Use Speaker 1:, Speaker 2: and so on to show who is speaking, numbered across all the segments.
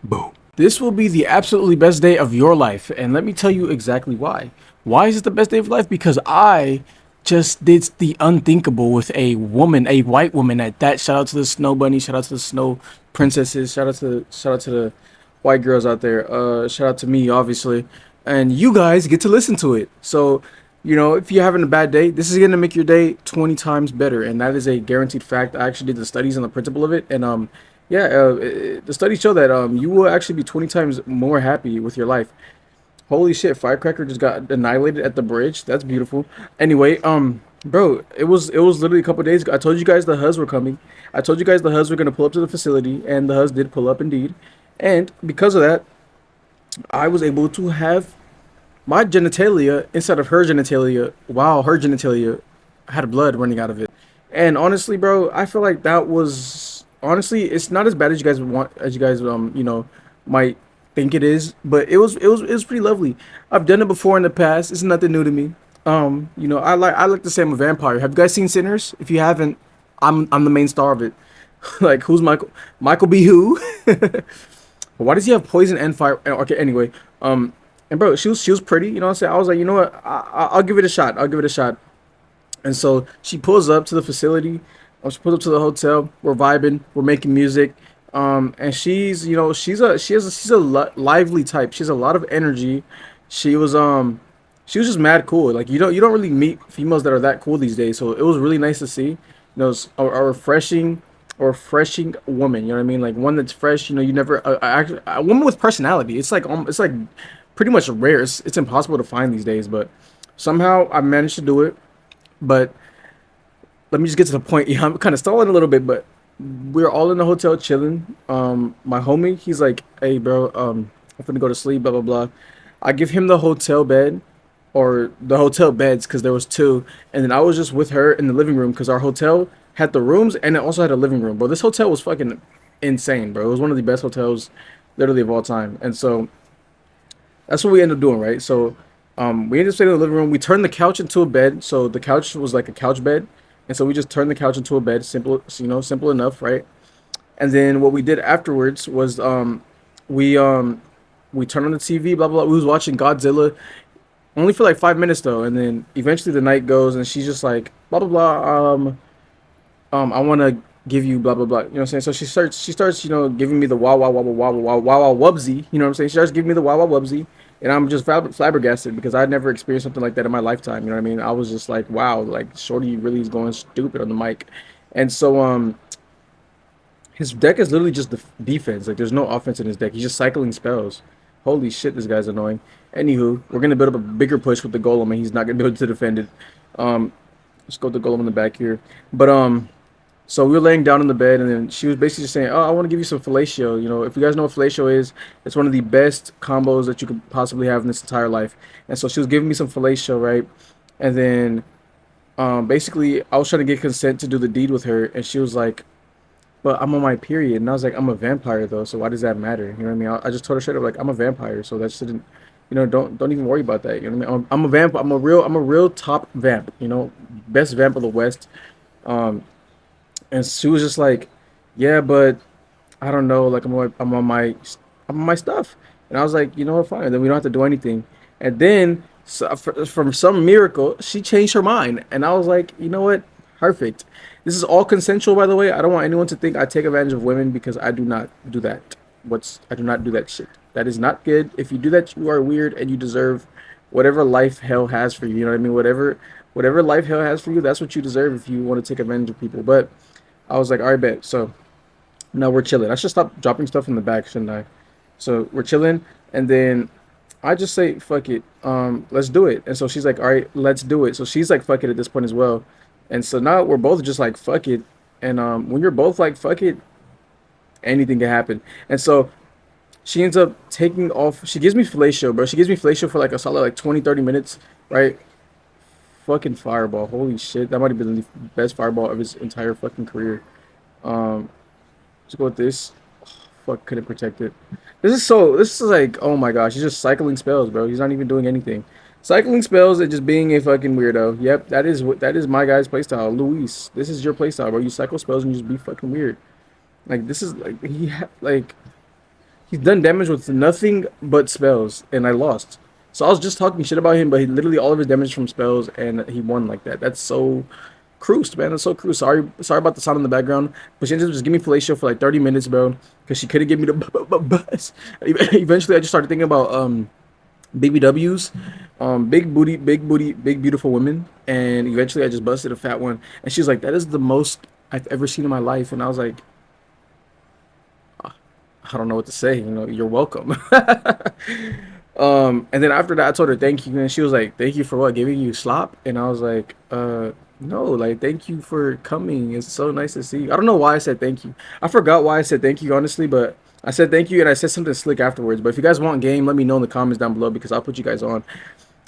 Speaker 1: Boom. This will be the absolutely best day of your life, and let me tell you exactly why. Why is it the best day of life? Because I just did the unthinkable with a woman, a white woman at that. Shout out to the snow bunny, shout out to the snow princesses, shout out to the white girls out there. Shout out to me, obviously. And you guys get to listen to it. So, if you're having a bad day, this is gonna make your day 20 times better, and that is a guaranteed fact. I actually did the studies on the principle of it, and yeah, the studies show that you will actually be 20 times more happy with your life. Holy shit, Firecracker just got annihilated at the bridge. That's beautiful. Anyway, bro, it was literally a couple days ago. I told you guys the Huz were coming. I told you guys the Huz were gonna pull up to the facility, and the Huz did pull up indeed. And because of that, I was able to have my genitalia instead of her genitalia. Wow, her genitalia had blood running out of it. And honestly, bro, I feel like that was honestly it's not as bad as you guys want as you guys might think it is, but it was pretty lovely. I've done it before in the past. It's nothing new to me. I like to say I'm a vampire. Have you guys seen Sinners? If you haven't, I'm the main star of it. Like who's Michael? Michael B. Who? Why does he have poison and fire? Okay, anyway, and bro, she was pretty. You know what I'm saying? I was like, you know what? I'll give it a shot. I'll give it a shot. And so she pulls up to the facility. She pulls up to the hotel. We're vibing. We're making music. And she's a lively type. She has a lot of energy. She was um, she was just mad cool. Like you don't really meet females that are that cool these days. So it was really nice to see. It's a refreshing woman. You know what I mean? Like one that's fresh. You never actually a woman with personality. It's like pretty much rare. It's impossible to find these days. But somehow I managed to do it. But let me just get to the point. Yeah, I'm kind of stalling a little bit, but we're all in the hotel chilling. My homie, he's like, "Hey, bro, I'm finna go to sleep." Blah blah blah. I give him the hotel bed, or the hotel beds, because there was two, and then I was just with her in the living room because our hotel had the rooms and it also had a living room. Bro, this hotel was fucking insane, bro. It was one of the best hotels, literally of all time, and so that's what we ended up doing, right? So, we ended up staying in the living room. We turned the couch into a bed, so the couch was like a couch bed, and so we just turned the couch into a bed. Simple, simple enough, right? And then what we did afterwards was, we um, we turned on the TV, blah blah blah. We was watching Godzilla, only for like 5 minutes though, and then eventually the night goes, and she's just like, blah blah blah. I want to give you blah blah blah. You know what I'm saying? So she starts giving me the wow wow wow wow wow wow wow wow wubsy. You know what I'm saying? She starts giving me the wow wow wubsy, and I'm just flabbergasted because I'd never experienced something like that in my lifetime. You know what I mean? I was just like, wow, like Shorty really is going stupid on the mic, and so his deck is literally just the defense. Like there's no offense in his deck. He's just cycling spells. Holy shit, this guy's annoying. Anywho, we're gonna build up a bigger push with the golem, and he's not gonna be able to defend it. Um, let's go with the golem in the back here. But so we were laying down in the bed, and then she was basically just saying, "Oh, I want to give you some fellatio. If you guys know what fellatio is, it's one of the best combos that you could possibly have in this entire life." And so she was giving me some fellatio, right? And then, basically, I was trying to get consent to do the deed with her, and she was like, "But I'm on my period," and I was like, "I'm a vampire though, so why does that matter?" You know what I mean? I just told her straight up, like, "I'm a vampire, so that shouldn't, don't even worry about that." You know what I mean? I'm a vamp. I'm a real top vamp. Best vamp of the West. Um, and she was just like, "Yeah, but I don't know. Like I'm on my stuff." And I was like, "You know what? Fine. Then we don't have to do anything." And then so, from some miracle, she changed her mind, and I was like, "You know what? Perfect." This is all consensual, by the way. I don't want anyone to think I take advantage of women because I do not do that. I do not do that shit. That is not good. If you do that, you are weird and you deserve whatever life hell has for you. You know what I mean? Whatever life hell has for you, that's what you deserve if you want to take advantage of people. But I was like, all right, bet. So now we're chilling. I should stop dropping stuff in the back, shouldn't I? So we're chilling, and then I just say, fuck it. Let's do it. And so she's like, all right, let's do it. So she's like, fuck it at this point as well. And so now we're both just like, fuck it. And when you're both like, fuck it, anything can happen. And so she ends up taking off. She gives me fellatio, bro. She gives me fellatio for like a solid like 20, 30 minutes, right? Fucking fireball. Holy shit. That might have been the best fireball of his entire fucking career. Um, let's go with this. Fuck, couldn't protect it. This is like, oh my gosh, he's just cycling spells, bro. He's not even doing anything. Cycling spells and just being a fucking weirdo. Yep, that is my guy's playstyle. Luis, this is your playstyle, bro. You cycle spells and you just be fucking weird. Like this is like like He's done damage with nothing but spells, and I lost. So I was just talking shit about him, but he literally all of his damage from spells, and he won like that. That's so cruised, man. That's so cruised. Sorry about the sound in the background, but she ended up just give me fellatio for like 30 minutes, bro, because she couldn't give me the bus. Eventually, I just started thinking about BBWs, big booty, big beautiful women, and eventually I just busted a fat one, and she's like, "That is the most I've ever seen in my life," and I was like, I don't know what to say. You're welcome. And then after that, I told her thank you, and she was like, "Thank you for what? Giving you slop?" And I was like, no, like thank you for coming. It's so nice to see you." I don't know why I said thank you. I forgot why I said thank you, honestly, but I said thank you, and I said something slick afterwards. But if you guys want game, let me know in the comments down below because I'll put you guys on.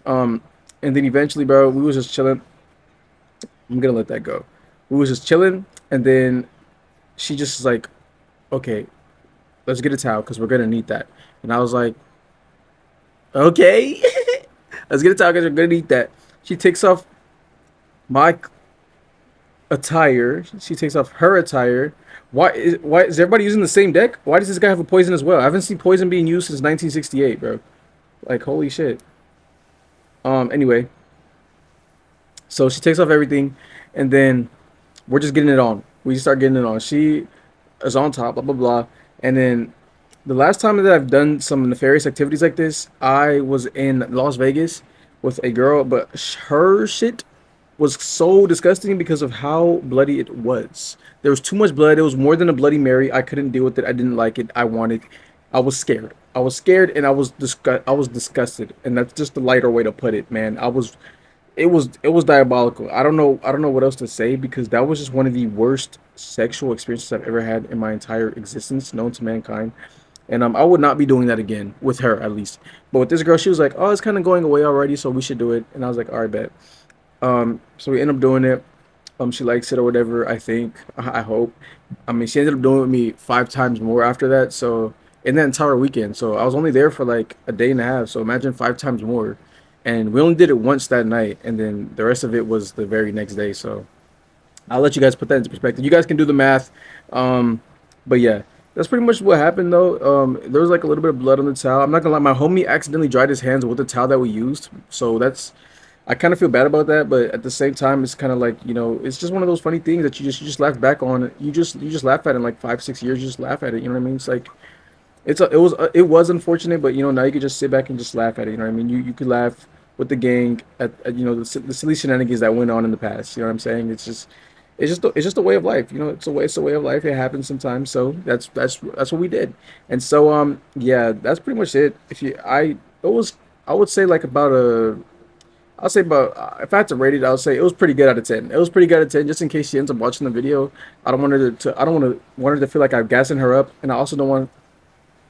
Speaker 1: Um, and then eventually, bro, we was just chilling. I'm gonna let that go. We was just chilling, and then she just like, "Okay, let's get a towel because we're gonna need that." And I was like, "Okay, let's get a towel because we're gonna need that." She takes off my attire. She takes off her attire. Why is everybody using the same deck? Why does this guy have a poison as well? I haven't seen poison being used since 1968, bro. Like holy shit. Anyway, so she takes off everything, and then we're just getting it on. We just start getting it on. She is on top, blah blah blah, and then the last time that I've done some nefarious activities like this, I was in Las Vegas with a girl, but her shit was so disgusting because of how bloody it was. There was too much blood. It was more than a Bloody Mary. I couldn't deal with it. I didn't like it. I wanted. I was scared. I was scared, and I was disgusted, and that's just the lighter way to put it, man. I was. It was diabolical. I don't know what else to say because that was just one of the worst sexual experiences I've ever had in my entire existence, known to mankind. And I would not be doing that again with her at least. But with this girl, she was like, "Oh, it's kind of going away already, so we should do it." And I was like, "All right, bet." So we end up doing it. She likes it or whatever. I think. I hope. I mean, she ended up doing it with me 5 times more after that. So in that entire weekend, so I was only there for like a day and a half. So imagine 5 times more, and we only did it once that night, and then the rest of it was the very next day. So I'll let you guys put that into perspective. You guys can do the math. Um, but yeah, that's pretty much what happened though. There was like a little bit of blood on the towel. I'm not gonna lie, my homie accidentally dried his hands with the towel that we used. So that's I kind of feel bad about that, but at the same time, it's kind of like it's just one of those funny things that you just laugh back on. You just laugh at it in like 5 6 years. You just laugh at it. You know what I mean? It's like it was unfortunate, but now you could just sit back and just laugh at it. You know what I mean? You could laugh with the gang at the silly shenanigans that went on in the past. You know what I'm saying? It's just a way of life. It's a way of life. It happens sometimes. So that's what we did. And so yeah, that's pretty much it. I would say like about a I'll say about if I had to rate it, I would say it was pretty good out of 10. It was pretty good out of 10. Just in case she ends up watching the video, I don't want her I don't want her to feel like I'm gassing her up, and I also don't want,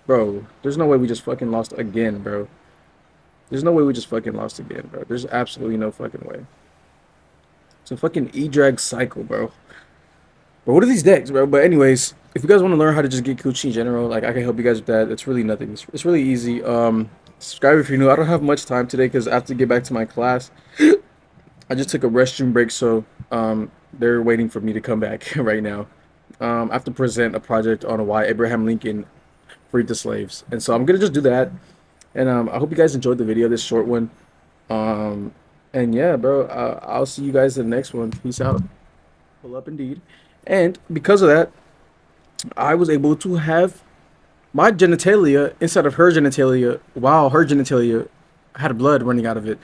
Speaker 1: bro. There's no way we just fucking lost again, bro. There's no way we just fucking lost again, bro. There's absolutely no fucking way. It's a fucking E-drag cycle, bro. But what are these decks, bro? But anyways, if you guys want to learn how to just get coochie in general, like I can help you guys with that. It's really nothing. It's really easy. Subscribe if you're new. I don't have much time today because I have to get back to my class. I just took a restroom break, so they're waiting for me to come back right now. I have to present a project on why Abraham Lincoln freed the slaves, and so I'm gonna just do that. And I hope you guys enjoyed the video, this short one. Um, and yeah, bro, I'll see you guys in the next one. Peace out. Pull up indeed. And because of that, I was able to have my genitalia inside of her genitalia while her genitalia had blood running out of it.